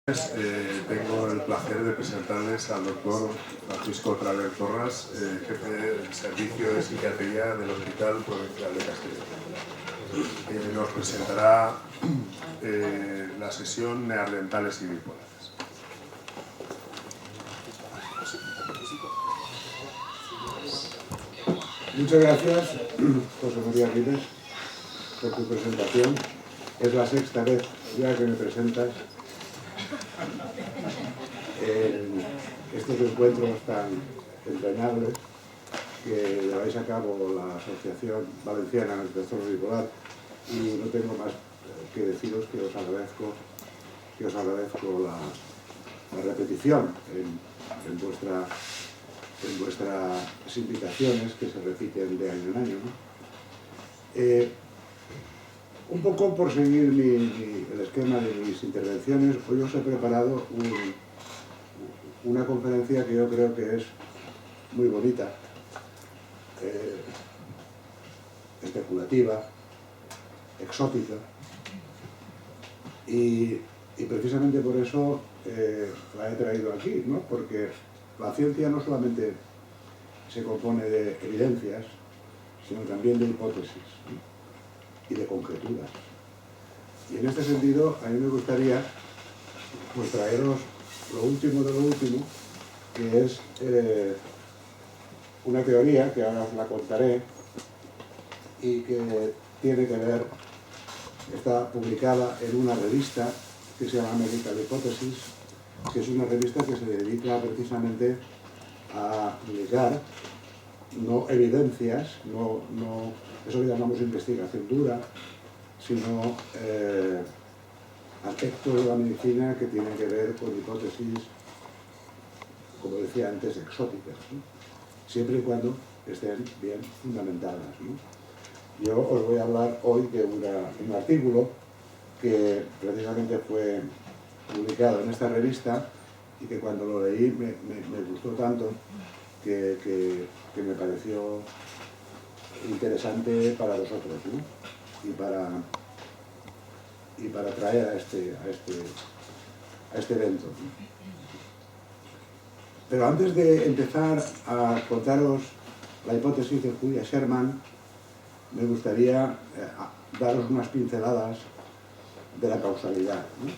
Tengo el placer de presentarles al doctor Francisco Traver Torras, jefe del Servicio de Psiquiatría del Hospital Provincial de Castellón. Nos presentará la sesión Neandertales y Bipolares. Muchas gracias, José María Rives, por tu presentación. Es la sexta vez ya que me presentas en estos encuentros tan entrañables que lleváis a cabo la Asociación Valenciana del Trastorno Bipolar, y no tengo más que deciros que os agradezco la repetición en vuestras invitaciones, que se repiten de año en año, ¿no? Un poco por seguir el esquema de mis intervenciones, hoy os he preparado una conferencia que yo creo que es muy bonita, especulativa, exótica, y precisamente por eso la he traído aquí, ¿no? Porque la ciencia no solamente se compone de evidencias, sino también de hipótesis, ¿no? Y de conjeturas. Y en este sentido, a mí me gustaría pues traeros lo último de lo último, que es una teoría que ahora os la contaré y que tiene que ver, está publicada en una revista que se llama Medical Hypothesis, que es una revista que se dedica precisamente a publicar no evidencias, no eso que llamamos investigación dura, sino aspectos de la medicina que tienen que ver con hipótesis, como decía antes, exóticas, ¿no? Siempre y cuando estén bien fundamentadas, ¿no? Yo os voy a hablar hoy de un artículo que precisamente fue publicado en esta revista y que cuando lo leí me gustó tanto que me pareció interesante para vosotros, ¿no? y para traer a este evento, ¿no? Pero antes de empezar a contaros la hipótesis de Julia Sherman, me gustaría daros unas pinceladas de la causalidad, ¿no?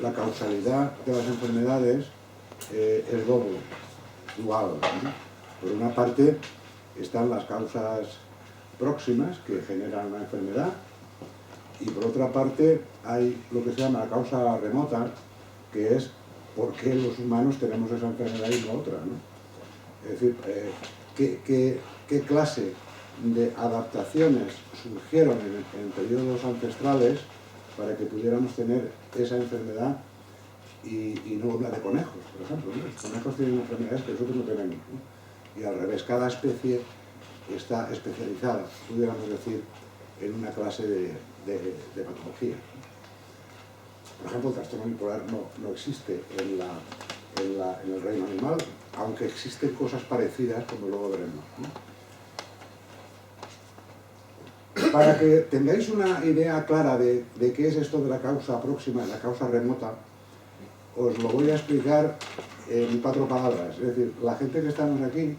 La causalidad de las enfermedades es doble, dual, ¿no? Por una parte están las causas próximas que generan la enfermedad, y por otra parte hay lo que se llama la causa remota, que es por qué los humanos tenemos esa enfermedad y no otra, ¿no? Es decir, qué clase de adaptaciones surgieron en periodos ancestrales para que pudiéramos tener esa enfermedad y no una de conejos, por ejemplo, ¿no? Los conejos tienen enfermedades que nosotros no tenemos, ¿no? Y al revés, cada especie está especializada, pudiéramos decir, en una clase de patología. Por ejemplo, el trastorno bipolar no existe en el reino animal, aunque existen cosas parecidas, como luego veremos, ¿no? Para que tengáis una idea clara de qué es esto de la causa próxima y la causa remota, os lo voy a explicar en 4 palabras. Es decir, la gente que estamos aquí,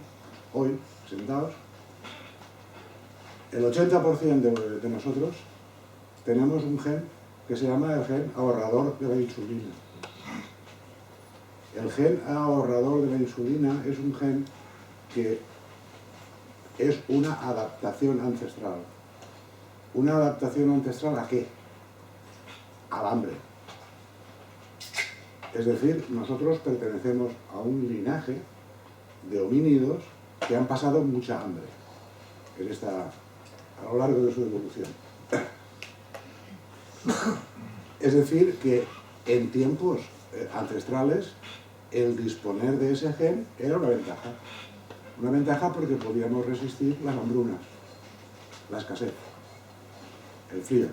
hoy, sentados, el 80% de nosotros tenemos un gen que se llama el gen ahorrador de la insulina. El gen ahorrador de la insulina es un gen que es una adaptación ancestral. ¿Una adaptación ancestral a qué? Al hambre. Es decir, nosotros pertenecemos a un linaje de homínidos que han pasado mucha hambre a lo largo de su evolución. Es decir, que en tiempos ancestrales el disponer de ese gen era una ventaja. Una ventaja porque podíamos resistir las hambrunas, la escasez, el frío,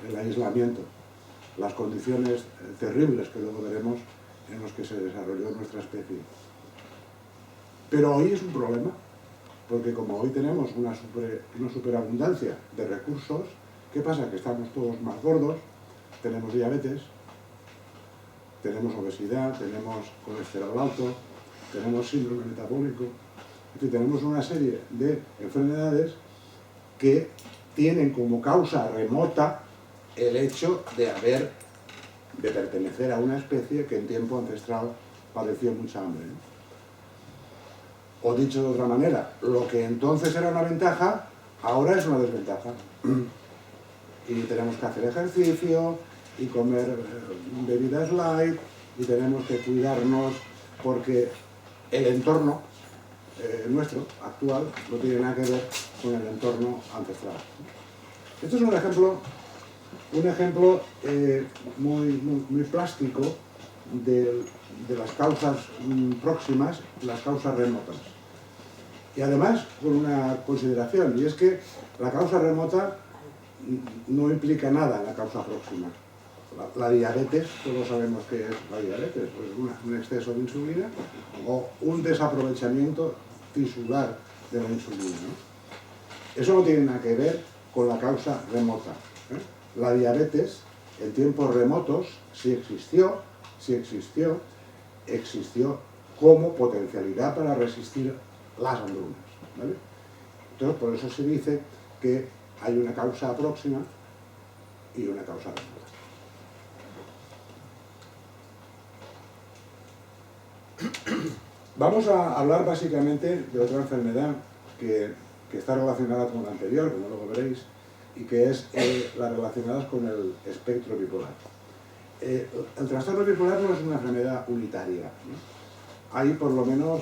el aislamiento, las condiciones terribles que luego veremos en los que se desarrolló nuestra especie. Pero hoy es un problema, porque como hoy tenemos una superabundancia de recursos, ¿qué pasa? Que estamos todos más gordos, tenemos diabetes, tenemos obesidad, tenemos colesterol alto, tenemos síndrome metabólico, es decir, tenemos una serie de enfermedades que tienen como causa remota el hecho de pertenecer a una especie que en tiempo ancestral padeció mucha hambre, ¿no? O dicho de otra manera, lo que entonces era una ventaja, ahora es una desventaja. Y tenemos que hacer ejercicio y comer bebidas light y tenemos que cuidarnos porque el entorno nuestro, actual, no tiene nada que ver con el entorno ancestral. Esto es un ejemplo muy plástico de las causas próximas y las causas remotas. Y además con una consideración, y es que la causa remota no implica nada en la causa próxima. La diabetes, todos sabemos qué es la diabetes, pues un exceso de insulina o un desaprovechamiento tisular de la insulina, ¿no? Eso no tiene nada que ver con la causa remota, ¿eh? La diabetes en tiempos remotos sí existió como potencialidad para resistir las hambrunas, ¿vale? Entonces, por eso se dice que hay una causa próxima y una causa remota. Vamos a hablar básicamente de otra enfermedad que está relacionada con la anterior, como luego veréis, y que es la relacionada con el espectro bipolar. El trastorno bipolar no es una enfermedad unitaria, ¿no? Hay por lo menos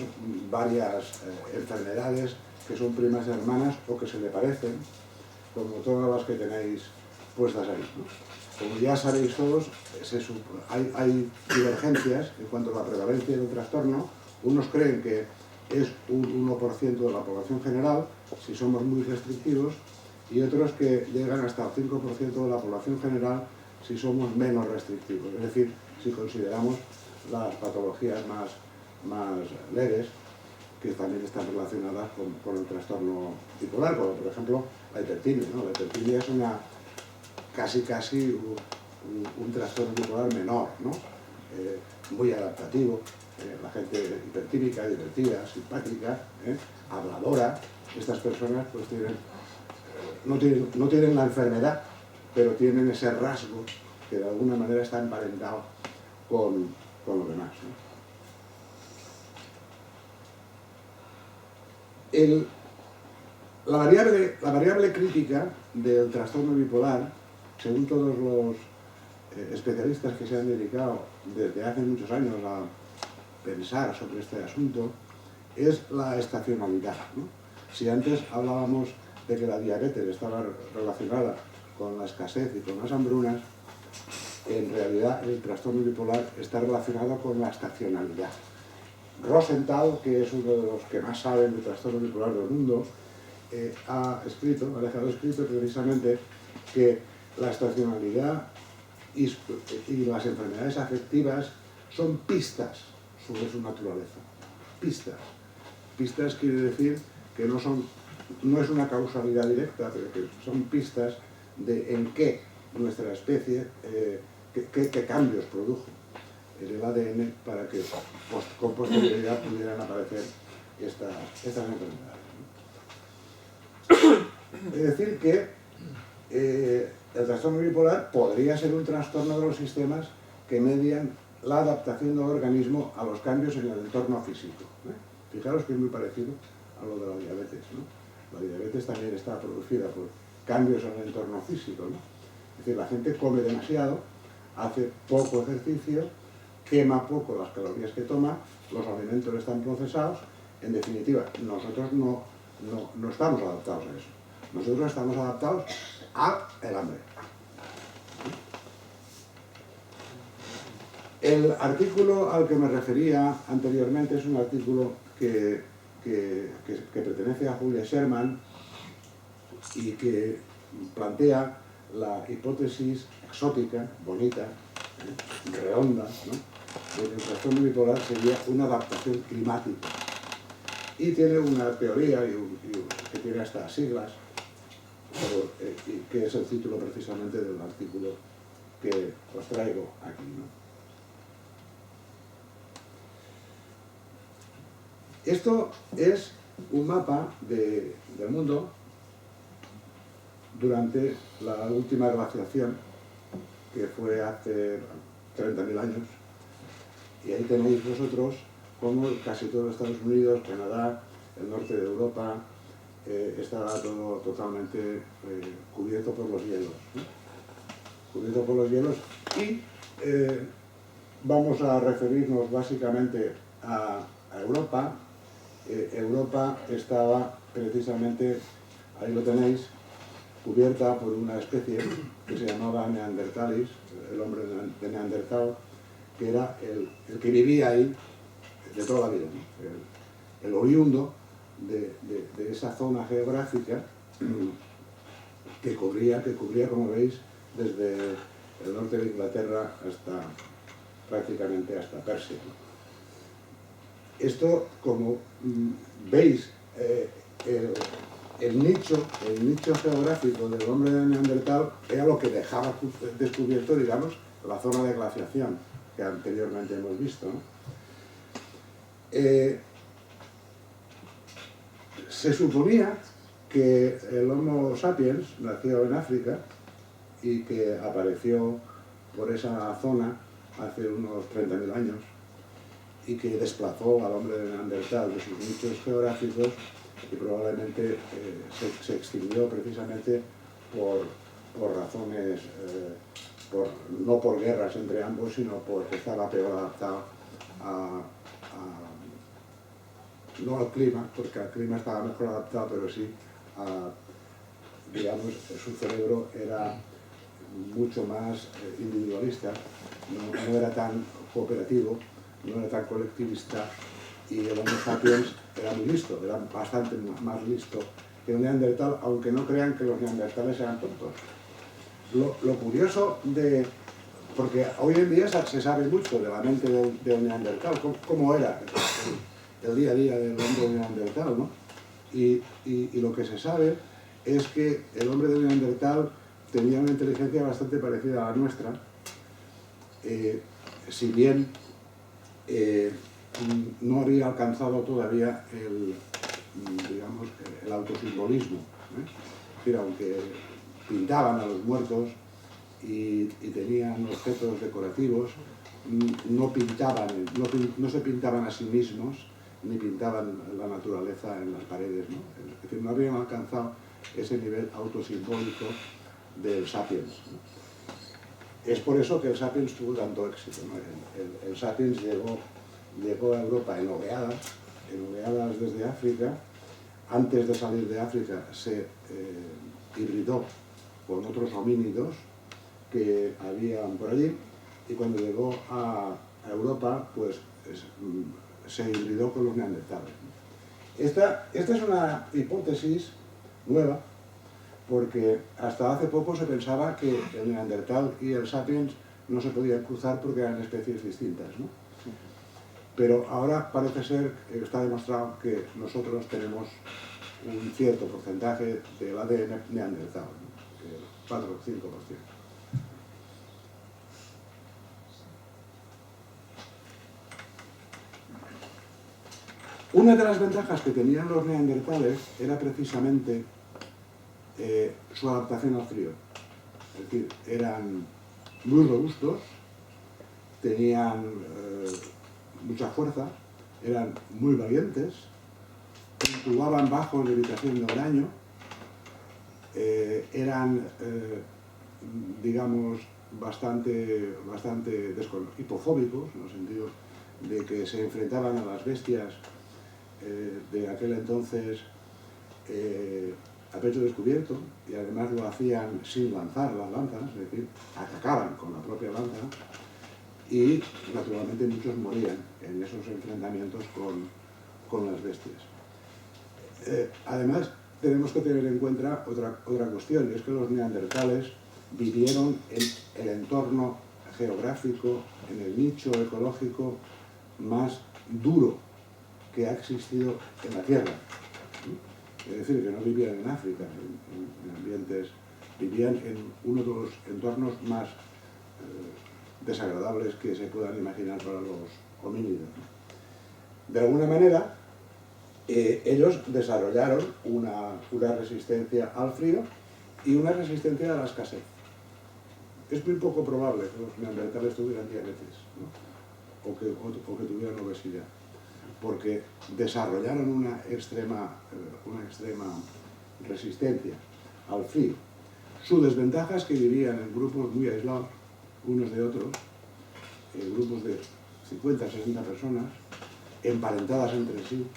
varias enfermedades que son primas hermanas o que se le parecen, como todas las que tenéis puestas ahí, ¿no? Como ya sabéis todos, hay divergencias en cuanto a la prevalencia del trastorno. Unos creen que es un 1% de la población general, si somos muy restrictivos, y otros que llegan hasta el 5% de la población general si somos menos restrictivos, es decir, si consideramos las patologías más leves, que también están relacionadas con el trastorno bipolar, como por ejemplo la hipertimia, ¿no? La hipertimia es casi un trastorno bipolar menor, ¿no? Muy adaptativo. La gente hipertímica, divertida, simpática, habladora, estas personas pues no tienen la enfermedad, pero tienen ese rasgo que de alguna manera está emparentado con lo demás, ¿no? La variable crítica del trastorno bipolar, según todos los especialistas que se han dedicado desde hace muchos años a pensar sobre este asunto, es la estacionalidad, ¿no? Si antes hablábamos de que la diabetes estaba relacionada con la escasez y con las hambrunas, en realidad el trastorno bipolar está relacionado con la estacionalidad. Rosenthal, que es uno de los que más saben del trastorno bipolar del mundo, ha dejado escrito precisamente que la estacionalidad y las enfermedades afectivas son pistas sobre su naturaleza. Pistas quiere decir que no es una causalidad directa, pero que son pistas de en qué nuestra especie, qué cambios produjo en el ADN para que con posterioridad pudieran aparecer estas enfermedades, ¿no? Es decir que el trastorno bipolar podría ser un trastorno de los sistemas que median la adaptación del organismo a los cambios en el entorno físico, ¿eh? Fijaros que es muy parecido a lo de la diabetes, ¿no? La diabetes también está producida por cambios en el entorno físico, ¿no? Es decir, la gente come demasiado, hace poco ejercicio, quema poco las calorías que toma, los alimentos están procesados. En definitiva, nosotros no estamos adaptados a eso. Nosotros estamos adaptados al hambre. El artículo al que me refería anteriormente es un artículo que pertenece a Julia Sherman y que plantea la hipótesis exótica, bonita, redonda, ¿no?, de que el trastorno bipolar sería una adaptación climática. Y tiene una teoría que tiene hasta siglas, que es el título precisamente del artículo que os traigo aquí, ¿no? Esto es un mapa del mundo durante la última glaciación, que fue hace 30.000 años. Y ahí tenéis vosotros como casi todo Estados Unidos, Canadá, el norte de Europa, está todo totalmente cubierto por los hielos, ¿no? Cubierto por los hielos. Y vamos a referirnos básicamente a Europa. Europa estaba precisamente, ahí lo tenéis, cubierta por una especie que se llamaba Neandertalis, el hombre de Neandertal, que era el que vivía ahí de toda la vida, ¿no? El oriundo de esa zona geográfica que cubría, como veis, desde el norte de Inglaterra hasta prácticamente hasta Persia, ¿no? Esto, como veis, el nicho geográfico del hombre de Neandertal era lo que dejaba descubierto, digamos, la zona de glaciación que anteriormente hemos visto, ¿no? Se suponía que el Homo sapiens nació en África y que apareció por esa zona hace unos 30.000 años y que desplazó al hombre de Neandertal de sus nichos geográficos y probablemente se extinguió precisamente por razones, no por guerras entre ambos, sino porque estaba peor adaptado no al clima, porque al clima estaba mejor adaptado, pero sí digamos, su cerebro era mucho más individualista, no era tan cooperativo, no era tan colectivista, y el Homo sapiens era muy listo, era bastante más listo que un neandertal, aunque no crean que los neandertales eran tontos. Lo curioso porque hoy en día se sabe mucho de la mente del neandertal, cómo era el día a día del hombre de neandertal, ¿no? Y lo que se sabe es que el hombre de neandertal tenía una inteligencia bastante parecida a la nuestra, si bien no había alcanzado todavía digamos, el autosimbolismo, ¿eh? Es decir, aunque pintaban a los muertos y tenían objetos decorativos, no se pintaban a sí mismos, ni pintaban la naturaleza en las paredes, ¿no? Es decir, no habían alcanzado ese nivel autosimbólico del sapiens, ¿no? Es por eso que el sapiens tuvo tanto éxito, ¿no? El sapiens llegó a Europa en oleadas desde África. Antes de salir de África se hibridó con otros homínidos que habían por allí, y cuando llegó a Europa, pues se hibridó con los neandertales. Esta es una hipótesis nueva, porque hasta hace poco se pensaba que el neandertal y el sapiens no se podían cruzar porque eran especies distintas, ¿no? Pero ahora parece ser, está demostrado que nosotros tenemos un cierto porcentaje del ADN neandertal, ¿no? El 4 o 5%. Una de las ventajas que tenían los neandertales era precisamente su adaptación al frío. Es decir, eran muy robustos, tenían mucha fuerza, eran muy valientes, incubaban bajo de evitación de daño, eran, digamos, bastante hipofóbicos, en el sentido de que se enfrentaban a las bestias de aquel entonces a pecho descubierto, y además lo hacían sin lanzar las lanzas, es decir, atacaban con la propia lanza, y naturalmente muchos morían en esos enfrentamientos con las bestias. Además, tenemos que tener en cuenta otra cuestión, y es que los neandertales vivieron en el entorno geográfico, en el nicho ecológico más duro que ha existido en la Tierra. Es decir, que no vivían en África, en ambientes, vivían en uno de los entornos más desagradables que se puedan imaginar para los homínidos. De alguna manera, ellos desarrollaron una resistencia al frío y una resistencia a la escasez. Es muy poco probable que los neandertales tuvieran diabetes, ¿no? o que tuvieran obesidad, porque desarrollaron una extrema resistencia al frío. Su desventaja es que vivían en grupos muy aislados, unos de otros, grupos de 50, 60 personas, emparentadas entre sí.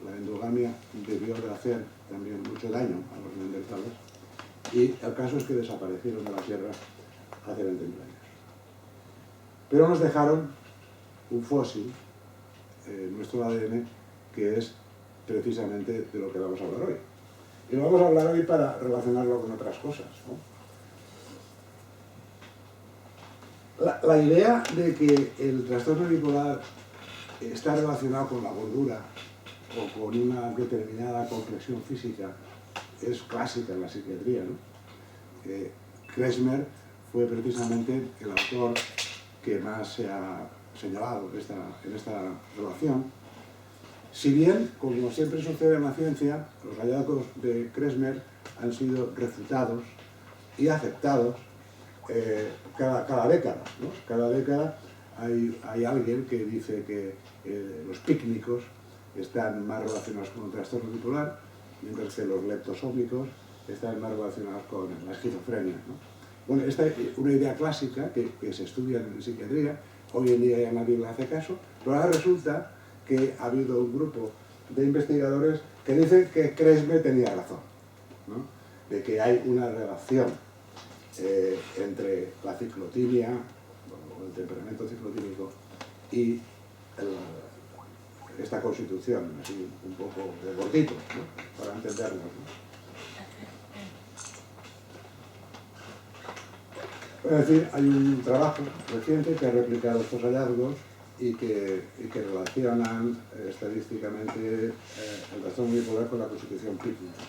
La endogamia debió de hacer también mucho daño a los neandertales, y el caso es que desaparecieron de la Tierra hace 20.000 años. Pero nos dejaron un fósil, nuestro ADN, que es precisamente de lo que vamos a hablar hoy. Y lo vamos a hablar hoy para relacionarlo con otras cosas, ¿no? La idea de que el trastorno bipolar está relacionado con la gordura o con una determinada complexión física es clásica en la psiquiatría, ¿no? Kretschmer fue precisamente el autor que más se ha señalado en esta relación. Si bien, como siempre sucede en la ciencia, los hallazgos de Kretschmer han sido refutados y aceptados cada década, ¿no? Cada década hay alguien que dice que los pícnicos están más relacionados con el trastorno bipolar, mientras que los leptosómicos están más relacionados con la esquizofrenia, ¿no? Bueno, esta es una idea clásica que se estudia en psiquiatría, hoy en día ya nadie le hace caso, pero ahora resulta que ha habido un grupo de investigadores que dicen que Kretschmer tenía razón, ¿no? De que hay una relación entre la ciclotimia, o el temperamento ciclotímico, y esta constitución, así un poco de gordito, ¿no? Para entendernos, ¿no? Es decir, hay un trabajo reciente que ha replicado estos hallazgos y que relacionan estadísticamente el trastorno bipolar con la constitución pícnica.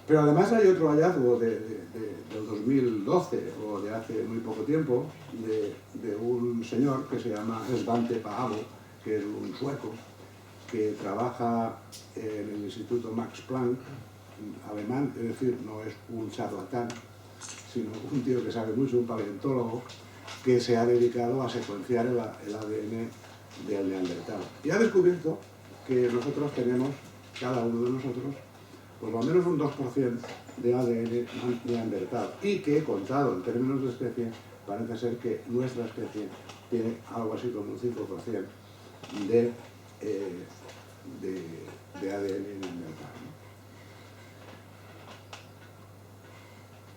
Pero además hay otro hallazgo del 2012, o de hace muy poco tiempo, de un señor que se llama Svante Paavo, que es un sueco, que trabaja en el Instituto Max Planck, alemán, es decir, no es un charlatán, sino un tío que sabe mucho, un paleontólogo, que se ha dedicado a secuenciar el ADN del neandertal. Y ha descubierto que nosotros tenemos, cada uno de nosotros, pues al menos un 2% de ADN neandertal, y que, contado en términos de especie, parece ser que nuestra especie tiene algo así como un 5% de ADN neandertal, ¿no?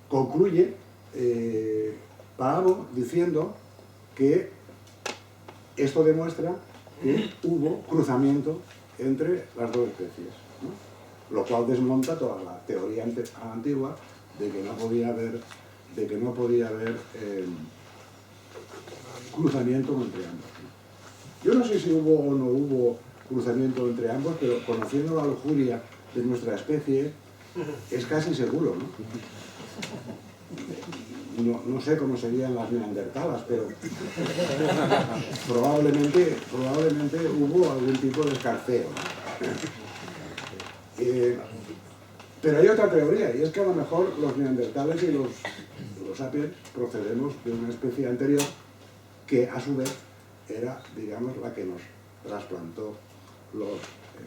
Concluye Paavo diciendo que esto demuestra que hubo cruzamiento entre las dos especies, ¿no? Lo cual desmonta toda la teoría antigua de que no podía haber cruzamiento entre ambos, ¿no? Yo no sé si hubo o no hubo cruzamiento entre ambos, pero conociendo la lujuria de nuestra especie, es casi seguro, ¿no? No sé cómo serían las neandertalas, pero probablemente hubo algún tipo de escarceo, ¿no? Pero hay otra teoría, y es que a lo mejor los neandertales y los sapiens procedemos de una especie anterior que a su vez era, digamos, la que nos trasplantó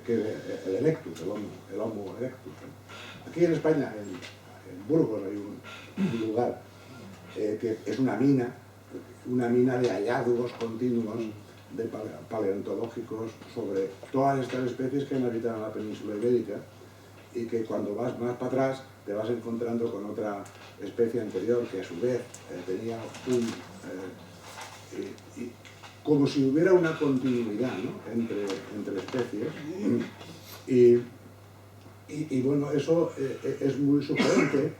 el erectus, el Homo erectus, ¿no? Aquí en España, en Burgos, hay un lugar que es una mina de hallazgos continuos paleontológicos sobre todas estas especies que han habitado en la península ibérica, y que cuando vas más para atrás te vas encontrando con otra especie anterior que a su vez tenía como si hubiera una continuidad, ¿no? entre especies, y bueno, eso es muy sugerente,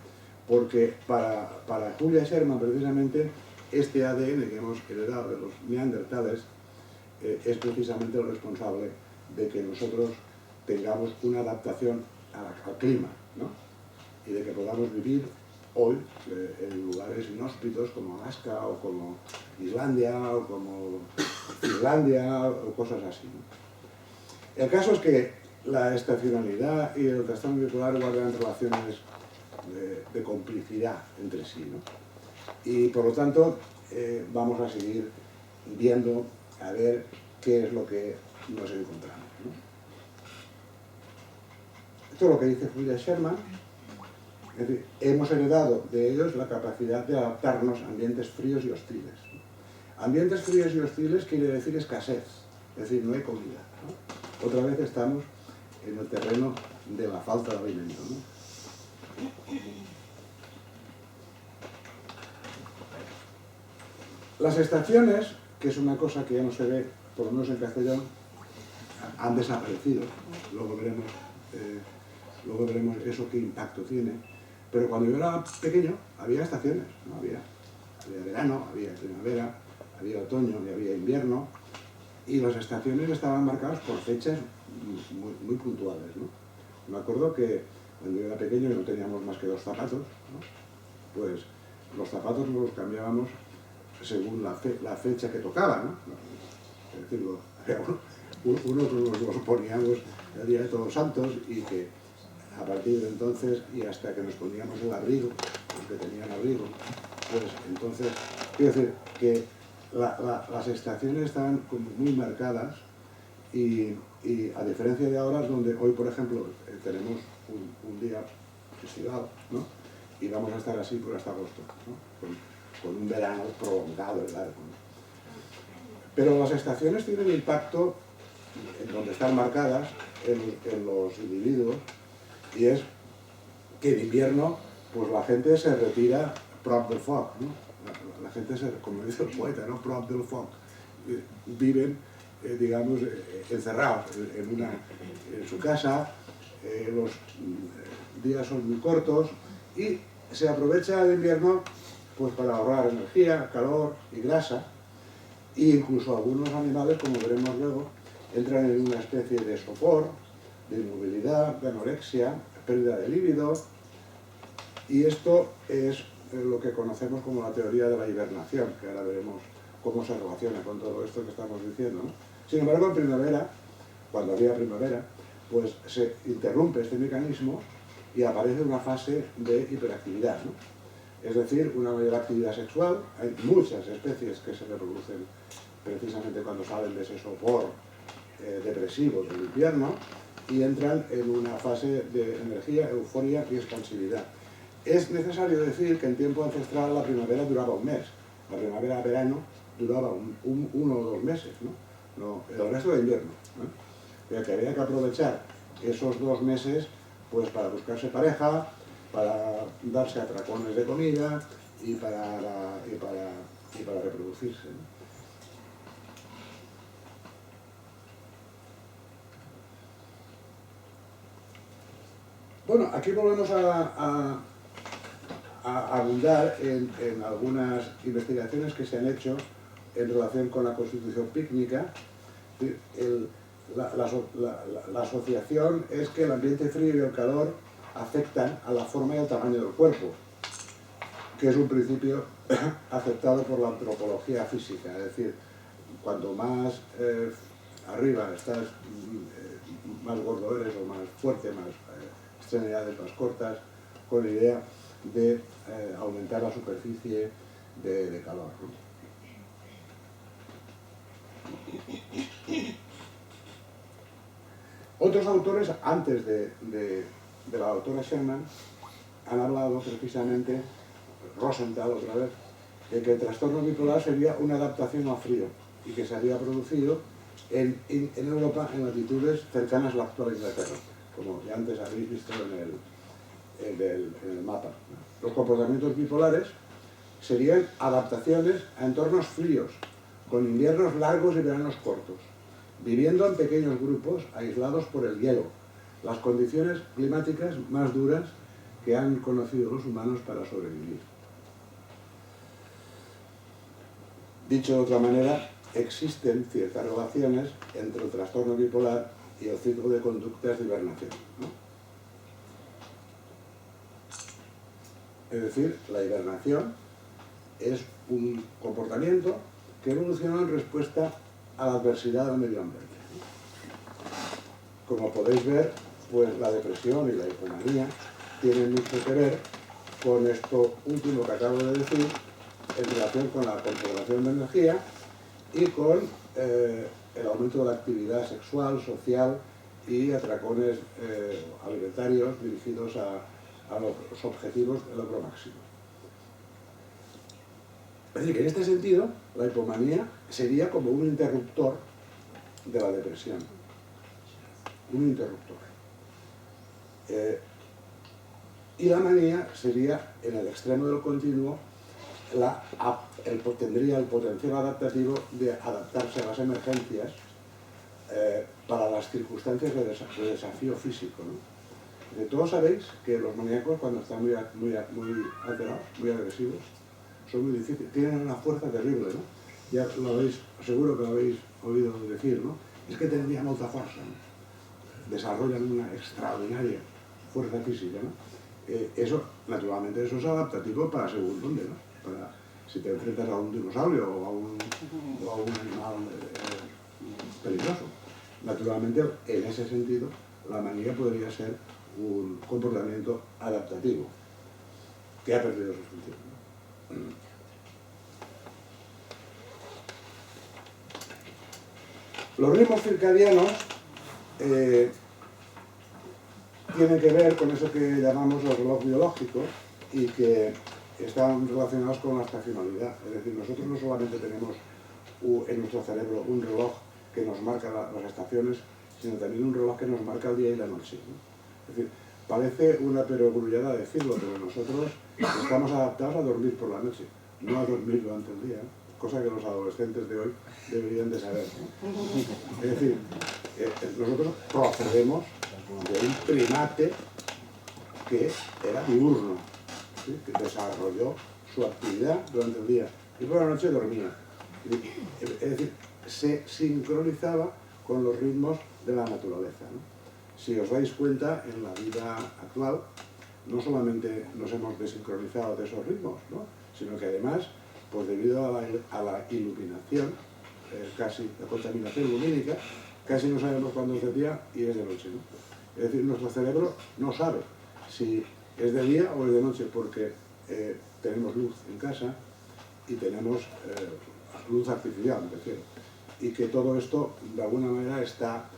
porque para Julia Sherman precisamente este ADN que hemos heredado de los neandertales es precisamente el responsable de que nosotros tengamos una adaptación al clima, ¿no? Y de que podamos vivir hoy en lugares inhóspitos como Alaska o como Islandia o como Finlandia o cosas así, ¿no? El caso es que la estacionalidad y el trastorno bipolar guardan relaciones de complicidad entre sí, ¿no? Y por lo tanto vamos a seguir viendo a ver qué es lo que nos encontramos, ¿no? Esto es lo que dice Julia Sherman. Es decir, hemos heredado de ellos la capacidad de adaptarnos a ambientes fríos y hostiles. Ambientes fríos y hostiles quiere decir escasez, es decir, no hay comida, ¿no? Otra vez estamos en el terreno de la falta de alimento, ¿no? Las estaciones, que es una cosa que ya no se ve, por lo menos en Castellón, han desaparecido. Luego veremos eso qué impacto tiene. Pero cuando yo era pequeño había estaciones, ¿no? Había verano, había primavera, había otoño y había invierno, y las estaciones estaban marcadas por fechas muy puntuales, ¿no? Me acuerdo que cuando yo era pequeño y no teníamos más que 2 zapatos, ¿no? Pues los zapatos los cambiábamos según la fecha que tocaba, ¿no? Es decir, había unos los poníamos el día de Todos Santos, y que a partir de entonces y hasta que nos poníamos el abrigo, los que tenían abrigo, pues entonces, quiero decir que las estaciones estaban como muy marcadas, y a diferencia de ahora, donde hoy, por ejemplo, tenemos un día estival, ¿no? Y vamos a estar así por hasta agosto, ¿no? Con un verano prolongado y largo, ¿no? Pero las estaciones tienen impacto en donde están marcadas en los individuos, y es que en invierno pues la gente se retira prop del foc, ¿no? La gente, como dice el poeta, ¿no? Prop del foc. Viven, digamos, encerrados en su casa, los días son muy cortos, y se aprovecha el invierno pues para ahorrar energía, calor y grasa, e incluso algunos animales, como veremos luego, entran en una especie de sopor, de inmovilidad, de anorexia, pérdida de líbido, y esto es lo que conocemos como la teoría de la hibernación, que ahora veremos cómo se relaciona con todo esto que estamos diciendo, ¿no? Sin embargo, en primavera, cuando había primavera, pues se interrumpe este mecanismo y aparece una fase de hiperactividad, ¿no? Es decir, una mayor actividad sexual. Hay muchas especies que se reproducen precisamente cuando salen de ese sopor depresivo del invierno, y entran en una fase de energía, euforia y expansividad. Es necesario decir que en tiempo ancestral la primavera duraba un mes, la primavera-verano duraba 1 o 2 meses, ¿no? El resto de invierno, ¿no? Pero que había que aprovechar esos 2 meses pues para buscarse pareja, para darse atracones de comida y para reproducirse, ¿no? Bueno, aquí volvemos a abundar en algunas investigaciones que se han hecho en relación con la constitución pícnica. La asociación es que el ambiente frío y el calor afectan a la forma y al tamaño del cuerpo, que es un principio aceptado por la antropología física. Es decir, cuanto más arriba estás, más gordo eres, o más fuerte, más extremidades más cortas, con la idea de aumentar la superficie de calor, ¿no? Otros autores, antes de la autora Sherman, han hablado precisamente, Rosenthal otra vez, de que el trastorno bipolar sería una adaptación al frío, y que se había producido en Europa en latitudes cercanas a la actual Inglaterra, como ya antes habéis visto en el mapa. Los comportamientos bipolares serían adaptaciones a entornos fríos, con inviernos largos y veranos cortos, viviendo en pequeños grupos aislados por el hielo, las condiciones climáticas más duras que han conocido los humanos para sobrevivir. Dicho de otra manera, existen ciertas relaciones entre el trastorno bipolar y el ciclo de conductas de hibernación, ¿no? Es decir, la hibernación es un comportamiento que evolucionó en respuesta a la adversidad del medio ambiente. Como podéis ver, pues la depresión y la hipomanía tienen mucho que ver con esto último que acabo de decir en relación con la conservación de energía y con el aumento de la actividad sexual, social y atracones alimentarios dirigidos a los objetivos de logro máximo. Es decir, que en este sentido, la hipomanía sería como un interruptor de la depresión. Un interruptor. Y la manía sería, en el extremo del continuo, tendría el potencial adaptativo de adaptarse a las emergencias para las circunstancias de desafío físico, ¿no? Todos sabéis que los maníacos, cuando están muy alterados, muy agresivos, son muy difíciles, tienen una fuerza terrible, ¿no? Ya lo habéis, seguro que lo habéis oído decir, ¿no? Es que tendrían mucha fuerza, ¿no? Desarrollan una extraordinaria fuerza física, ¿no? Eso, naturalmente, eso es adaptativo para según dónde, ¿no? Para si te enfrentas a un dinosaurio o a un animal peligroso. Naturalmente, en ese sentido, la manía podría ser un comportamiento adaptativo que ha perdido su función, ¿no? Los ritmos circadianos tienen que ver con eso que llamamos los relojes biológicos y que están relacionados con la estacionalidad. Es decir, nosotros no solamente tenemos en nuestro cerebro un reloj que nos marca las estaciones, sino también un reloj que nos marca el día y la noche, ¿no? Es decir, parece una perogrullada decirlo, pero nosotros estamos adaptados a dormir por la noche, no a dormir durante el día, cosa que los adolescentes de hoy deberían de saber, ¿no? Es decir, nosotros procedemos de un primate que era diurno, ¿sí? Que desarrolló su actividad durante el día y por la noche dormía. Es decir, se sincronizaba con los ritmos de la naturaleza, ¿no? Si os dais cuenta, en la vida actual no solamente nos hemos desincronizado de esos ritmos, ¿no? Sino que además, pues debido a la iluminación, casi la contaminación lumínica, casi no sabemos cuándo es de día y es de noche, ¿no? Es decir, nuestro cerebro no sabe si es de día o es de noche porque tenemos luz en casa y tenemos luz artificial, me refiero. Y que todo esto, de alguna manera, está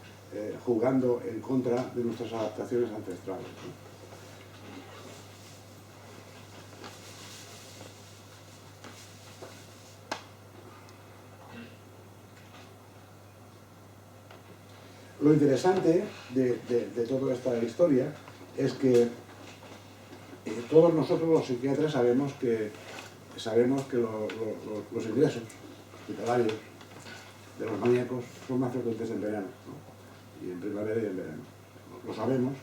jugando en contra de nuestras adaptaciones ancestrales, ¿no? Lo interesante de toda esta historia es que todos nosotros los psiquiatras sabemos que los ingresos hospitalarios de los maníacos son más frecuentes en verano, ¿no? Y en primavera y en verano. Lo sabemos,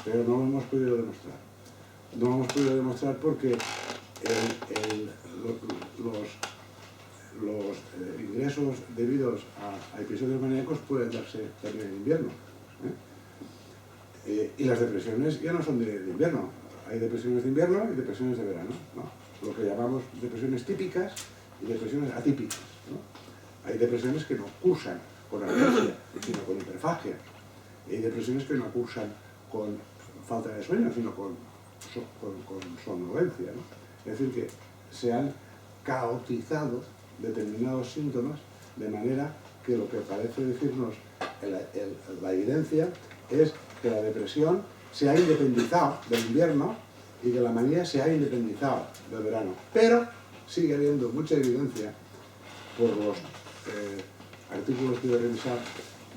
pero no lo hemos podido demostrar. No lo hemos podido demostrar porque los ingresos debidos a episodios maníacos pueden darse también en invierno, ¿eh? Y las depresiones ya no son de invierno. Hay depresiones de invierno y depresiones de verano, ¿no? Lo que llamamos depresiones típicas y depresiones atípicas, ¿no? Hay depresiones que no cursan con anorexia, sino con hiperfagia. Y hay depresiones que no cursan con falta de sueño, sino con somnolencia, ¿no? Es decir, que se han caotizado determinados síntomas de manera que lo que parece decirnos la evidencia es que la depresión se ha independizado del invierno y que la manía se ha independizado del verano. Pero sigue habiendo mucha evidencia por los artículos que he revisado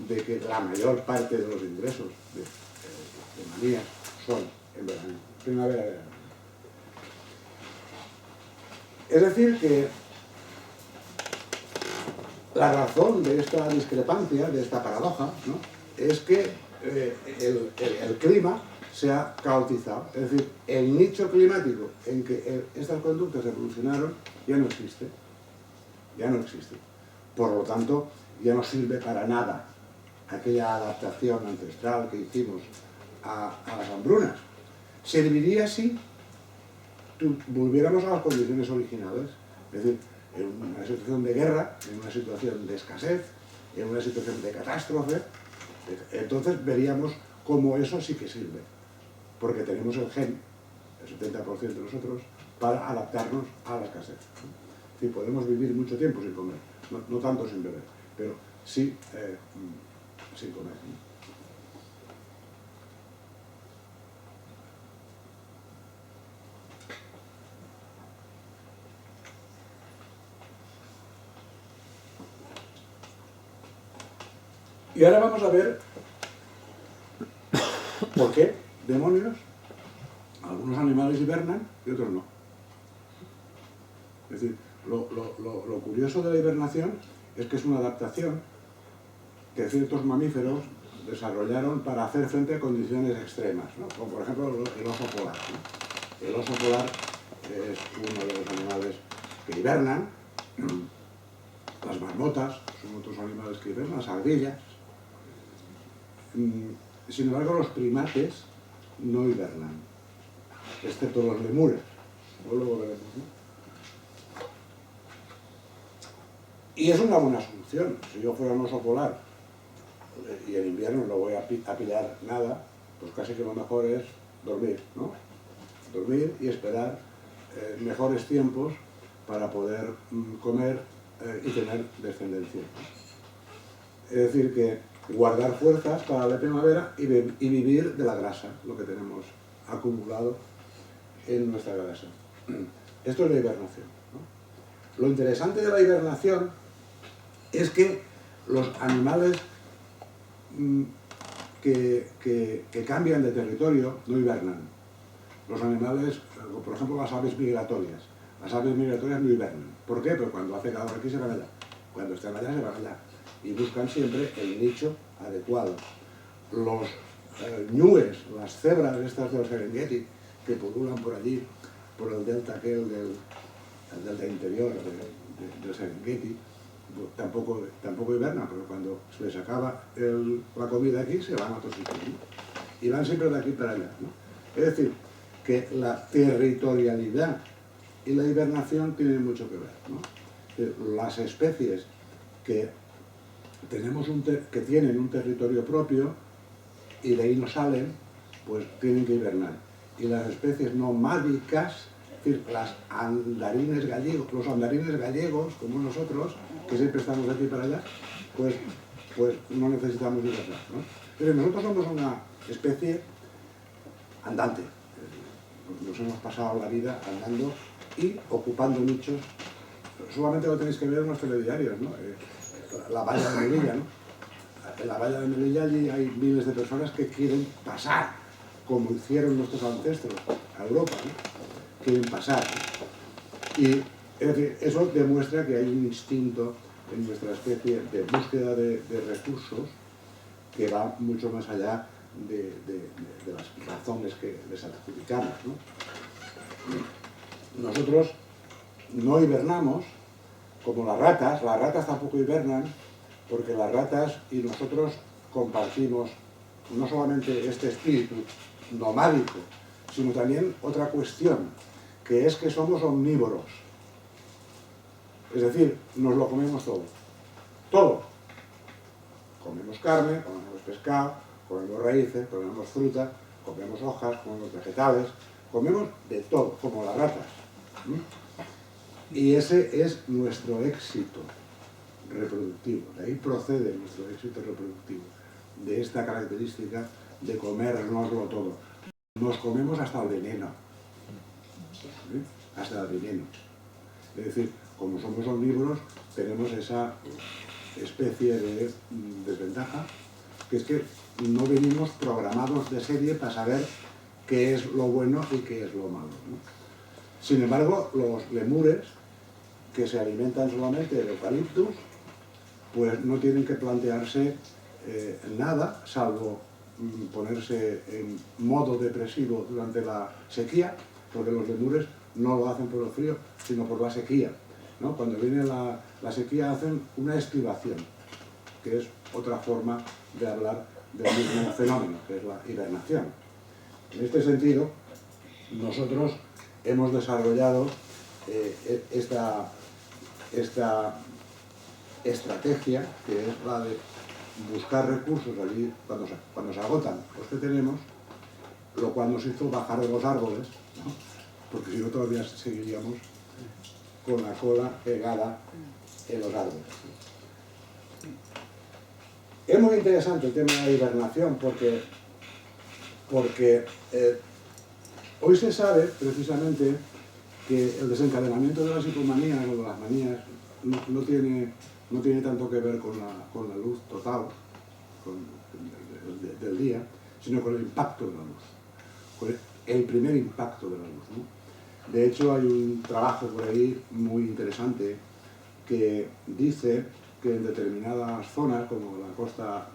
de que la mayor parte de los ingresos de manía son en verano, primavera-verano. Es decir que la razón de esta discrepancia, de esta paradoja, ¿no? Es que el clima se ha caotizado. Es decir, el nicho climático en que estas conductas evolucionaron ya no existe. Ya no existe. Por lo tanto, ya no sirve para nada aquella adaptación ancestral que hicimos a las hambrunas. Serviría si volviéramos a las condiciones originales. Es decir, en una situación de guerra, en una situación de escasez, en una situación de catástrofe, entonces veríamos cómo eso sí que sirve, porque tenemos el gen, el 70% de nosotros, para adaptarnos a la escasez. Sí, podemos vivir mucho tiempo sin comer, no tanto sin beber, pero sí sin comer. Y ahora vamos a ver por qué, demonios, algunos animales hibernan y otros no. Es decir, lo curioso de la hibernación es que es una adaptación que ciertos mamíferos desarrollaron para hacer frente a condiciones extremas, ¿no? Como por ejemplo el oso polar, ¿no? El oso polar es uno de los animales que hibernan, las marmotas son otros animales que hibernan, las ardillas. Sin embargo, los primates no hibernan, excepto los lemures. Luego veremos, ¿no? Y es una buena solución. Si yo fuera un oso polar y en invierno no voy a pillar nada, pues casi que lo mejor es dormir, ¿no? Dormir y esperar mejores tiempos para poder comer y tener descendencia. Es decir, que guardar fuerzas para la primavera y vivir de la grasa, lo que tenemos acumulado en nuestra grasa. Esto es la hibernación, ¿no? Lo interesante de la hibernación es que los animales que cambian de territorio no hibernan. Los animales, por ejemplo las aves migratorias no hibernan. ¿Por qué? Pues cuando hace calor aquí se van allá, cuando están allá se van allá, y buscan siempre el nicho adecuado. Los ñúes, las cebras estas del Serengeti, que pululan por allí, por el delta aquel el delta interior del Serengeti, tampoco hibernan, pero cuando se les acaba la comida aquí, se van a otro sitio, ¿no? Y van siempre de aquí para allá, ¿no? Es decir, que la territorialidad y la hibernación tienen mucho que ver, ¿no? Las especies que tienen un territorio propio y de ahí no salen, pues tienen que hibernar. Y las especies nomádicas, es decir, los andarines gallegos, como nosotros, que siempre estamos de aquí para allá, pues no necesitamos hibernar, ¿no? Pero nosotros somos una especie andante. Nos hemos pasado la vida andando y ocupando nichos. Solamente lo tenéis que ver en los telediarios, ¿no? La valla de Melilla, ¿no? En la valla de Melilla allí hay miles de personas que quieren pasar, como hicieron nuestros ancestros, a Europa, ¿no? Quieren pasar, ¿no? Y es decir, eso demuestra que hay un instinto en nuestra especie de búsqueda de recursos que va mucho más allá de las razones que les adjudicamos, ¿no? Nosotros no hibernamos como las ratas tampoco hibernan, porque las ratas y nosotros compartimos no solamente este espíritu nomádico, sino también otra cuestión, que es que somos omnívoros. Es decir, nos lo comemos todo. Todo. Comemos carne, comemos pescado, comemos raíces, comemos fruta, comemos hojas, comemos vegetales, comemos de todo, como las ratas. Y ese es nuestro éxito reproductivo, de ahí procede nuestro éxito reproductivo, de esta característica de comérnoslo todo. Nos comemos hasta el veneno, hasta el veneno. Es decir, como somos omnívoros, tenemos esa especie de desventaja, que es que no venimos programados de serie para saber qué es lo bueno y qué es lo malo, ¿no? Sin embargo, los lemures, que se alimentan solamente de eucaliptus, pues no tienen que plantearse nada, salvo ponerse en modo depresivo durante la sequía, porque los lemures no lo hacen por el frío, sino por la sequía, ¿no? Cuando viene la sequía hacen una estribación, que es otra forma de hablar del mismo fenómeno, que es la hibernación. En este sentido, nosotros hemos desarrollado esta estrategia, que es la de buscar recursos allí cuando se agotan los que tenemos, lo cual nos hizo bajar de los árboles, ¿no? Porque si no todavía seguiríamos con la cola pegada en los árboles. Es muy interesante el tema de la hibernación porque hoy se sabe precisamente que el desencadenamiento de las hipomanías o de las manías no tiene tanto que ver con la luz total del día, sino con el impacto de la luz, con el primer impacto de la luz, ¿no? De hecho, hay un trabajo por ahí muy interesante que dice que en determinadas zonas, como la costa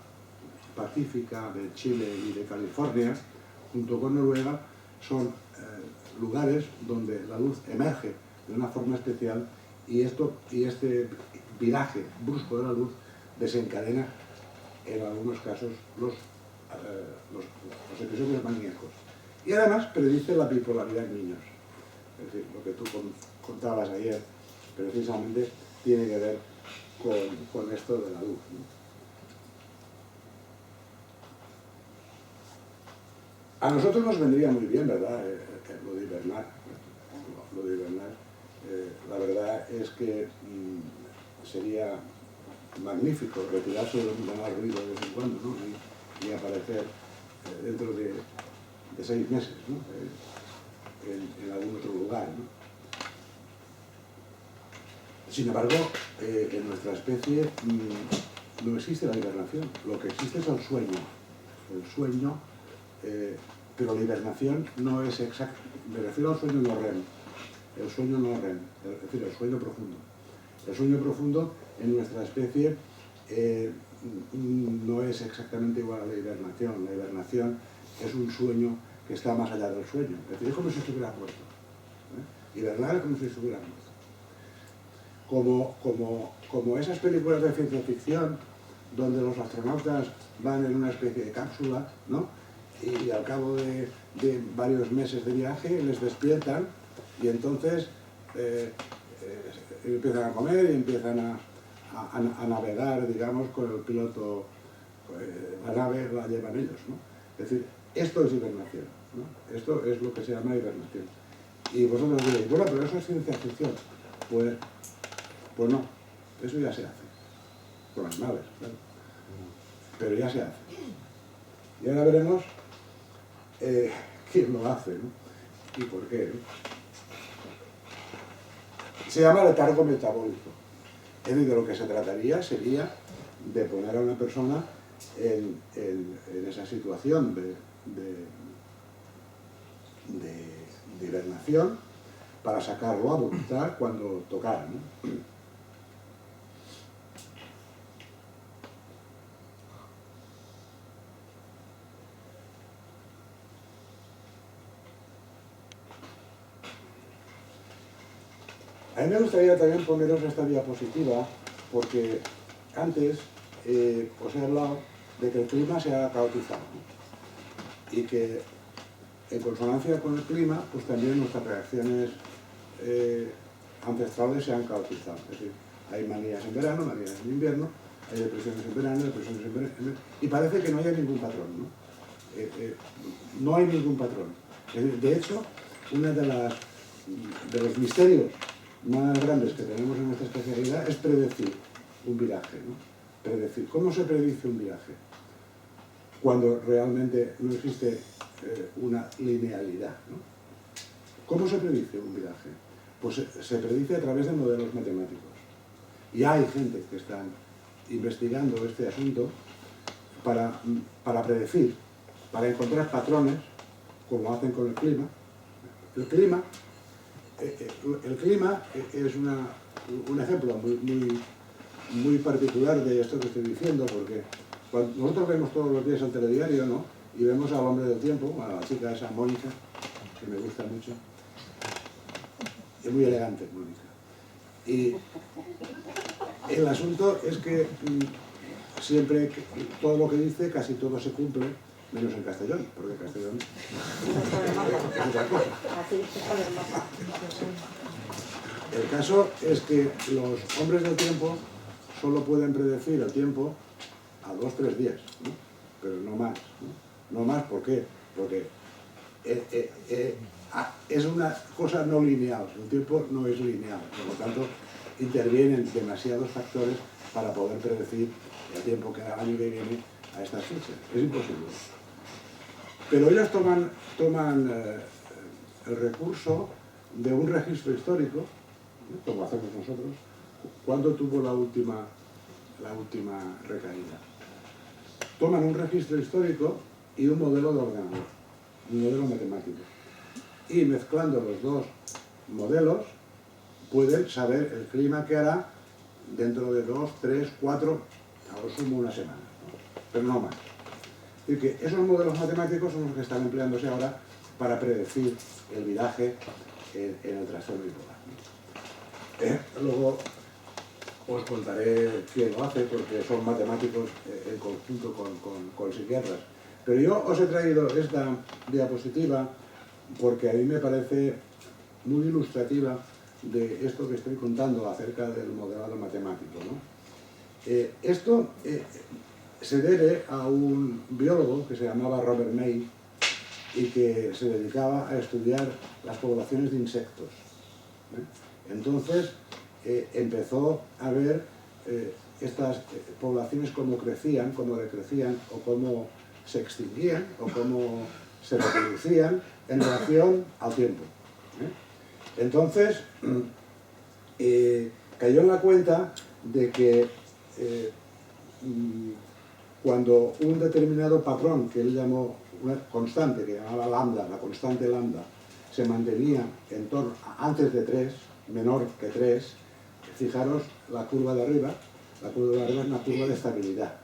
pacífica de Chile y de California, junto con Noruega, son lugares donde la luz emerge de una forma especial y este viraje brusco de la luz desencadena en algunos casos los episodios maníacos. Y además predice la bipolaridad en niños. Es decir, lo que tú contabas ayer precisamente tiene que ver con esto de la luz, ¿no? A nosotros nos vendría muy bien, ¿verdad?, lo de hibernar. Lo de hibernar, la verdad es que sería magnífico retirarse de más ruido de vez en cuando, ¿no? y aparecer dentro de 6 meses, ¿no? En algún otro lugar, ¿no? Sin embargo, en nuestra especie no existe la hibernación. Lo que existe es el sueño. El sueño, pero la hibernación no es exacta. Me refiero al sueño no REM. El sueño no REM, es decir, el sueño profundo. El sueño profundo en nuestra especie no es exactamente igual a la hibernación. La hibernación es un sueño que está más allá del sueño. Es decir, es como si estuviera muerto. Hibernar es como si estuviera muerto. Como esas películas de ciencia ficción donde los astronautas van en una especie de cápsula, ¿no? Y al cabo de varios meses de viaje les despiertan y entonces empiezan a comer y empiezan a navegar, digamos, con el piloto, la nave la llevan ellos, ¿no? Es decir, esto es hibernación, ¿no? Esto es lo que se llama hibernación. Y vosotros diréis, bueno, pero eso es ciencia ficción. Pues no, eso ya se hace, con las naves, claro. Pero ya se hace. Y ahora veremos quién lo hace, ¿no? Y por qué, ¿no? Se llama letargo metabólico. Es decir, de lo que se trataría sería de poner a una persona en esa situación de hibernación para sacarlo a voluntad cuando tocara, ¿no? A mí me gustaría también poneros esta diapositiva porque antes os he hablado de que el clima se ha caotizado, ¿no? Y que en consonancia con el clima, pues también nuestras reacciones ancestrales se han caotizado. Es decir, hay manías en verano, manías en invierno, hay depresiones en verano, depresiones en verano, y parece que no haya ningún patrón, ¿no? No hay ningún patrón. Es decir, de hecho, uno de los misterios más grandes que tenemos en nuestra especialidad es predecir un viraje, ¿no? Predecir. ¿Cómo se predice un viraje? Cuando realmente no existe una linealidad, ¿no? ¿Cómo se predice un viraje? Pues se predice a través de modelos matemáticos. Y hay gente que están investigando este asunto para predecir, para encontrar patrones, como hacen con el clima. El clima es un ejemplo muy particular de esto que estoy diciendo, porque cuando nosotros vemos todos los días el telediario, ¿no? Y vemos al hombre del tiempo, a la chica esa Mónica, que me gusta mucho, es muy elegante Mónica. Y el asunto es que siempre, todo lo que dice, casi todo se cumple, menos en Castellón, porque Castellón es otra cosa. El caso es que los hombres del tiempo solo pueden predecir el tiempo a 2 o 3 días, ¿no? Pero no más, ¿no? No más, ¿por qué? Porque es una cosa no lineal, el tiempo no es lineal, por lo tanto intervienen demasiados factores para poder predecir el tiempo que el año que viene a estas fechas. Es imposible. Pero ellos toman el recurso de un registro histórico, ¿no? Como hacemos nosotros. ¿Cuándo tuvo la última recaída? Toman un registro histórico y un modelo de ordenador, un modelo matemático. Y mezclando los dos modelos, pueden saber el clima que hará dentro de 2, 3, 4, a lo sumo una semana, ¿no? Pero no más. Es decir, que esos modelos matemáticos son los que están empleándose ahora para predecir el viraje en el trastorno bipolar. Luego os contaré quién lo hace, porque son matemáticos en conjunto con psiquiatras. Pero yo os he traído esta diapositiva porque a mí me parece muy ilustrativa de esto que estoy contando acerca del modelado matemático, ¿no? Esto se debe a un biólogo que se llamaba Robert May y que se dedicaba a estudiar las poblaciones de insectos. Entonces empezó a ver estas poblaciones cómo crecían, cómo decrecían o cómo se extinguían o cómo se reproducían en relación al tiempo. Entonces cayó en la cuenta de que cuando un determinado patrón que él llamó una constante, que llamaba lambda, la constante lambda, se mantenía en torno antes de 3, menor que 3, fijaros la curva de arriba es una curva de estabilidad.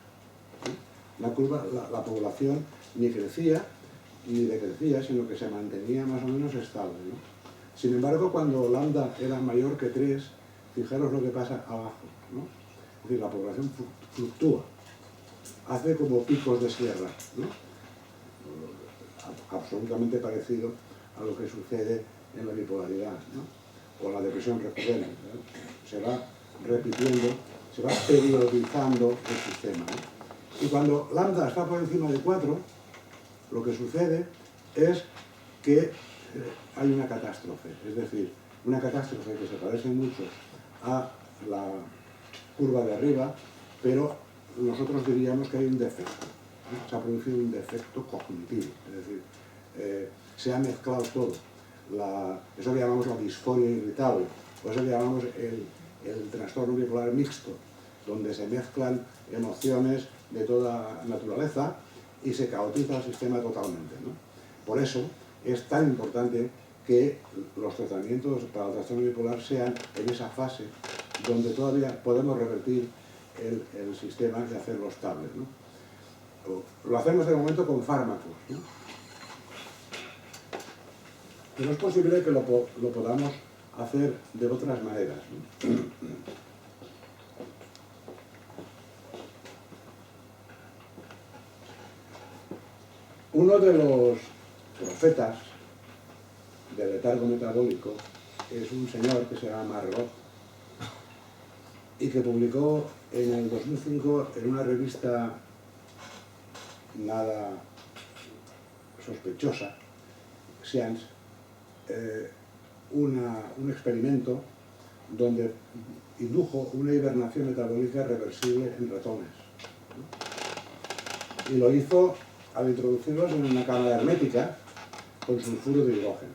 La población ni crecía ni decrecía, sino que se mantenía más o menos estable, ¿no? Sin embargo, cuando lambda era mayor que 3, fijaros lo que pasa abajo, ¿no? Es decir, la población fluctúa, hace como picos de sierra, ¿no? Absolutamente parecido a lo que sucede en la bipolaridad, ¿no? O la depresión recurrente, ¿no? Se va repitiendo, se va periodizando el sistema, ¿no? Y cuando lambda está por encima de 4, lo que sucede es que hay una catástrofe, es decir, una catástrofe que se parece mucho a la curva de arriba, pero nosotros diríamos que hay un defecto, ¿no? Se ha producido un defecto cognitivo, es decir, se ha mezclado todo. Eso que llamamos la disforia irritable, o eso que llamamos el trastorno bipolar mixto, donde se mezclan emociones de toda naturaleza y se caotiza el sistema totalmente, ¿no? Por eso es tan importante que los tratamientos para el trastorno bipolar sean en esa fase donde todavía podemos revertir el sistema y hacerlo estable, ¿no? Lo hacemos de momento con fármacos, ¿no? Pero es posible que lo podamos hacer de otras maneras, ¿no? Uno de los profetas del letargo metabólico es un señor que se llama Margot y que publicó en el 2005 en una revista nada sospechosa, Science, un experimento donde indujo una hibernación metabólica reversible en ratones, ¿no? Y lo hizo al introducirlos en una cámara hermética con sulfuro de hidrógeno.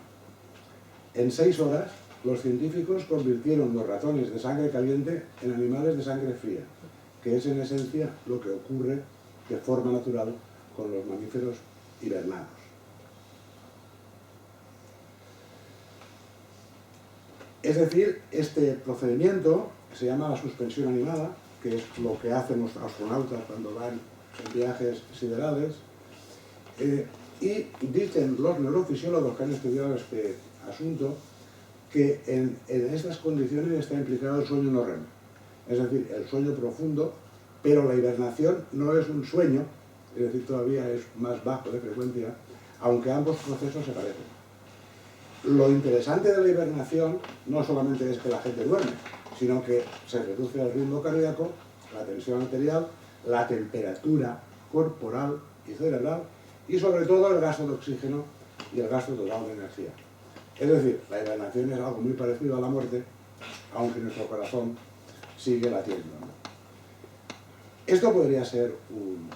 En 6 horas, los científicos convirtieron los ratones de sangre caliente en animales de sangre fría, que es en esencia lo que ocurre de forma natural con los mamíferos hibernados. Es decir, este procedimiento se llama la suspensión animada, que es lo que hacen los astronautas cuando van en viajes siderales, y dicen los neurofisiólogos que han estudiado este asunto que en estas condiciones está implicado el sueño no REM, es decir, el sueño profundo, pero la hibernación no es un sueño, es decir, todavía es más bajo de frecuencia, aunque ambos procesos se parecen. Lo interesante de la hibernación no solamente es que la gente duerme, sino que se reduce el ritmo cardíaco la tensión arterial, la temperatura corporal y cerebral y sobre todo el gasto de oxígeno y el gasto total de energía. Es decir, la hibernación es algo muy parecido a la muerte, aunque nuestro corazón sigue latiendo, ¿no? Esto podría ser un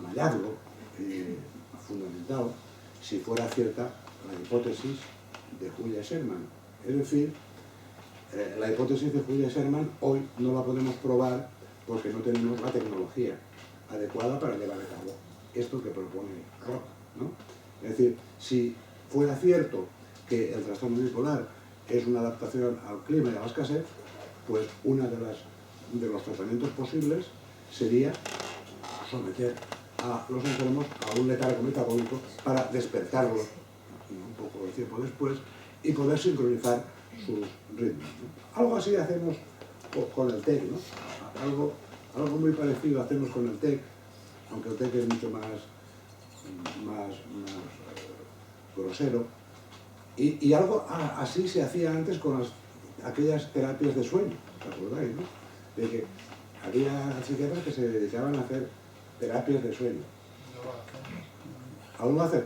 hallazgo fundamental si fuera cierta la hipótesis de Julia Sherman. Es decir, la hipótesis de Julia Sherman hoy no la podemos probar porque no tenemos la tecnología adecuada para llevar a cabo esto que propone Roth, ¿no? Es decir, si fuera cierto que el trastorno bipolar es una adaptación al clima y a la escasez, pues uno de los tratamientos posibles sería someter a los enfermos a un letargo metabólico para despertarlos un poco de tiempo después y poder sincronizar sus ritmos, ¿no? Algo así hacemos con el TEC, ¿no? Algo muy parecido hacemos con el TEC, aunque el TEC es mucho más grosero. Y algo así se hacía antes con aquellas terapias de sueño, ¿te acordáis, no? De que había psiquiatras que se dedicaban a hacer terapias de sueño. ¿Aún lo hacen?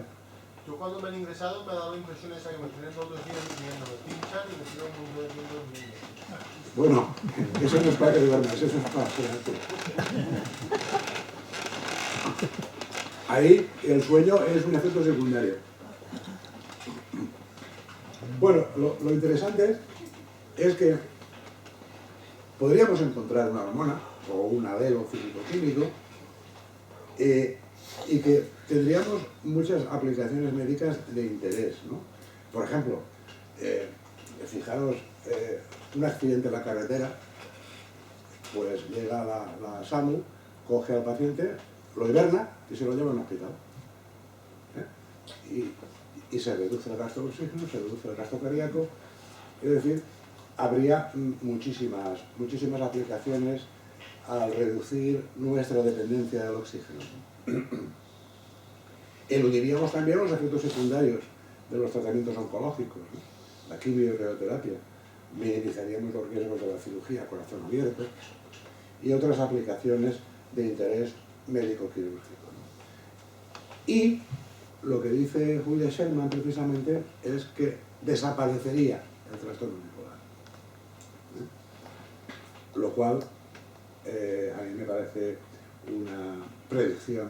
Yo cuando me han ingresado me ha dado la impresión esa que me tienen todos los días durmiendo, me pinchan y me tiran un durmiendo. Bueno, eso no es para que duermas, eso es para sedarte. Ahí el sueño es un efecto secundario. Bueno, lo interesante es que podríamos encontrar una hormona o un alelo físico-químico y que tendríamos muchas aplicaciones médicas de interés, ¿no? Por ejemplo, fijaros, un accidente en la carretera, pues llega la SAMU, coge al paciente, lo hiberna y se lo lleva a un hospital. Y se reduce el gasto de oxígeno, se reduce el gasto cardíaco, es decir, habría muchísimas aplicaciones al reducir nuestra dependencia del oxígeno. Eludiríamos también los efectos secundarios de los tratamientos oncológicos, ¿no? La quimio y radioterapia, minimizaríamos los riesgos de la cirugía a corazón abierto y otras aplicaciones de interés médico-quirúrgico, ¿no? Y lo que dice Julia Sherman precisamente es que desaparecería el trastorno bipolar, ¿eh? Lo cual a mí me parece una predicción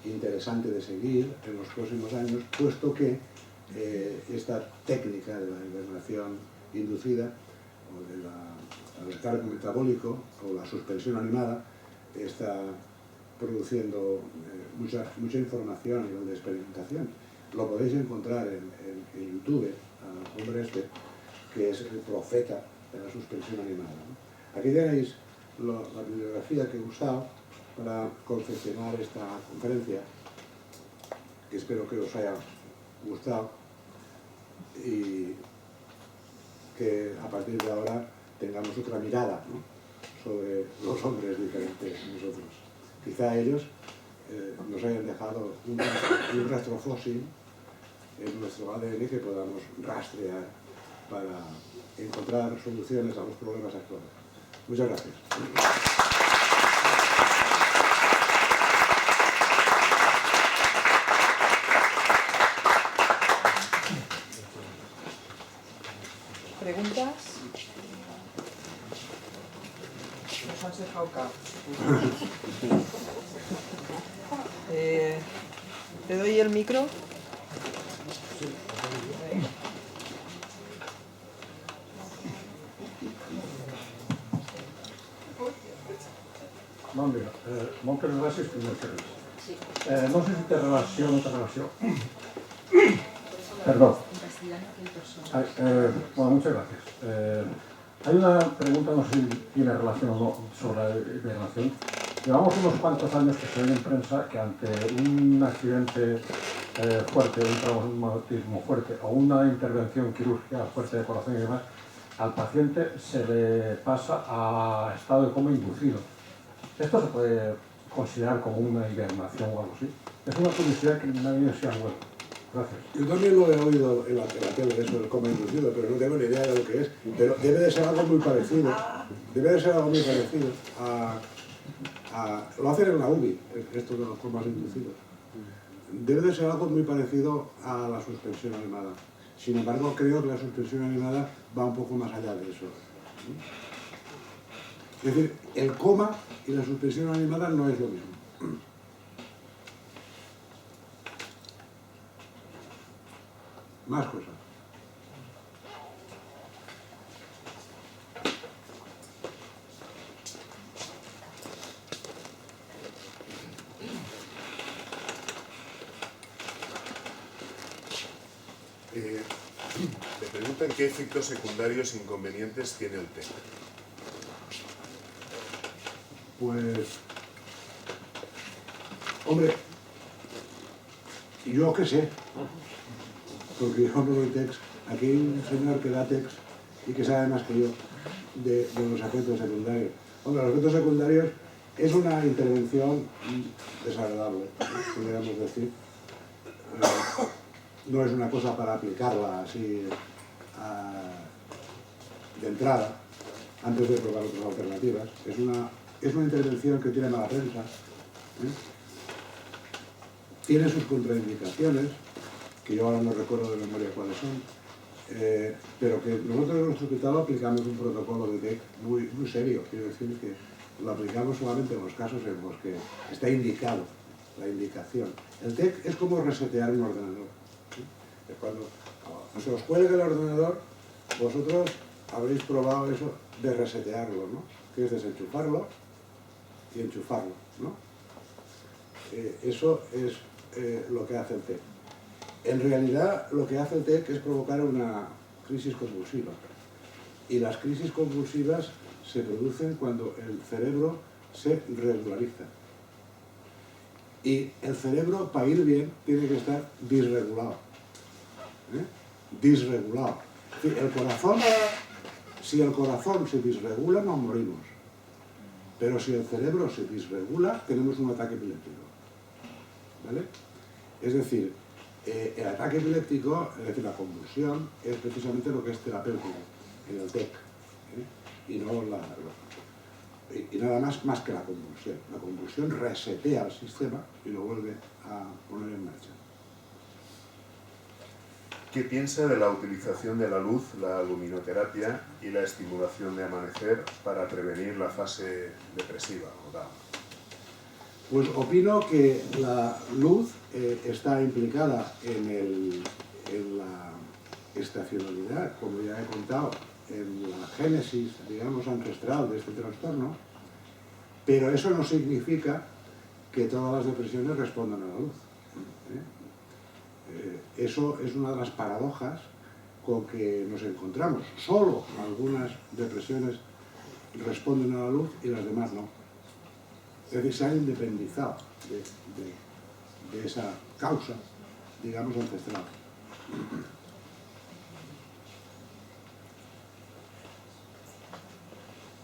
interesante de seguir en los próximos años, puesto que esta técnica de la hibernación inducida o del letargo metabólico o la suspensión animada está produciendo mucha información a nivel de experimentación. Lo podéis encontrar en YouTube, al hombre este, que es el profeta de la suspensión animada, ¿no? Aquí tenéis la bibliografía que he usado para confeccionar esta conferencia, que espero que os haya gustado y que a partir de ahora tengamos otra mirada, ¿no?, sobre los hombres diferentes a nosotros. Quizá ellos nos hayan dejado un rastro fósil en nuestro ADN que podamos rastrear para encontrar soluciones a los problemas actuales. Muchas gracias. ¿Preguntas? Nos has dejado acá. ¿Te doy el micro? Bon dia, moltes gràcies primer que res. No sé si té relació o no té relació. Perdón. Bueno, muchas gracias. Hay una pregunta, no sé si tiene relación o no, sobre la hibernación. Llevamos unos cuantos años que se ve en prensa que ante un accidente fuerte, un traumatismo fuerte o una intervención quirúrgica fuerte de corazón y demás, al paciente se le pasa a estado de coma inducido. ¿Esto se puede considerar como una hibernación o algo así? Es una curiosidad que me ha venido así al vuelo. Gracias. Yo también lo he oído en la tele, eso del coma inducido, pero no tengo ni idea de lo que es. Pero debe de ser algo muy parecido. Debe de ser algo muy parecido lo hacen en la UBI, esto de los comas inducidos. Debe de ser algo muy parecido a la suspensión animada. Sin embargo, creo que la suspensión animada va un poco más allá de eso. Es decir, el coma y la suspensión animada no es lo mismo. Más cosas. Me preguntan qué efectos secundarios e inconvenientes tiene el TEC. Pues, hombre, yo qué sé, porque yo no doy TECs. Aquí hay un señor que da TECs y que sabe más que yo de los efectos secundarios. Hombre, los efectos secundarios es una intervención desagradable, podríamos decir. No es una cosa para aplicarla así de entrada, antes de probar otras alternativas. Es una intervención que tiene mala prensa, tiene sus contraindicaciones, que yo ahora no recuerdo de memoria cuáles son, pero que nosotros en nuestro hospital aplicamos un protocolo de TEC muy serio. Quiero decir que lo aplicamos solamente en los casos en los que está indicado la indicación. El TEC es como resetear un ordenador. Cuando se os cuelgue el ordenador, vosotros habréis probado eso de resetearlo, ¿no? Que es desenchufarlo y enchufarlo, ¿no? Eso es lo que hace el TEC. En realidad, lo que hace el TEC es provocar una crisis convulsiva. Y las crisis convulsivas se producen cuando el cerebro se regulariza. Y el cerebro, para ir bien, tiene que estar disregulado. Disregulado. El corazón, si el corazón se disregula, nos morimos. Pero si el cerebro se disregula, tenemos un ataque epiléptico. ¿Vale? Es decir, el ataque epiléptico, es decir, la convulsión, es precisamente lo que es terapéutico en el TEC. Y no y nada más que la convulsión. La convulsión resetea el sistema y lo vuelve a poner en marcha. ¿Qué piensa de la utilización de la luz, la luminoterapia y la estimulación de amanecer para prevenir la fase depresiva o down? Pues opino que la luz está implicada en la estacionalidad, como ya he contado, en la génesis, digamos, ancestral de este trastorno, pero eso no significa que todas las depresiones respondan a la luz. Eso es una de las paradojas con que nos encontramos. Solo algunas depresiones responden a la luz y las demás no. Es decir, se han independizado de esa causa, digamos, ancestral.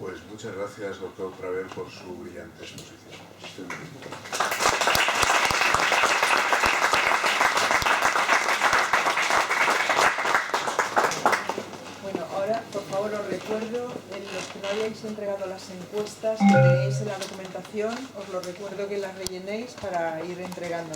Pues muchas gracias, doctor Traver, por su brillante exposición. Bueno, ahora, por favor, os recuerdo, los que no hayáis entregado las encuestas que tenéis en la documentación, os lo recuerdo que las rellenéis para ir entregando.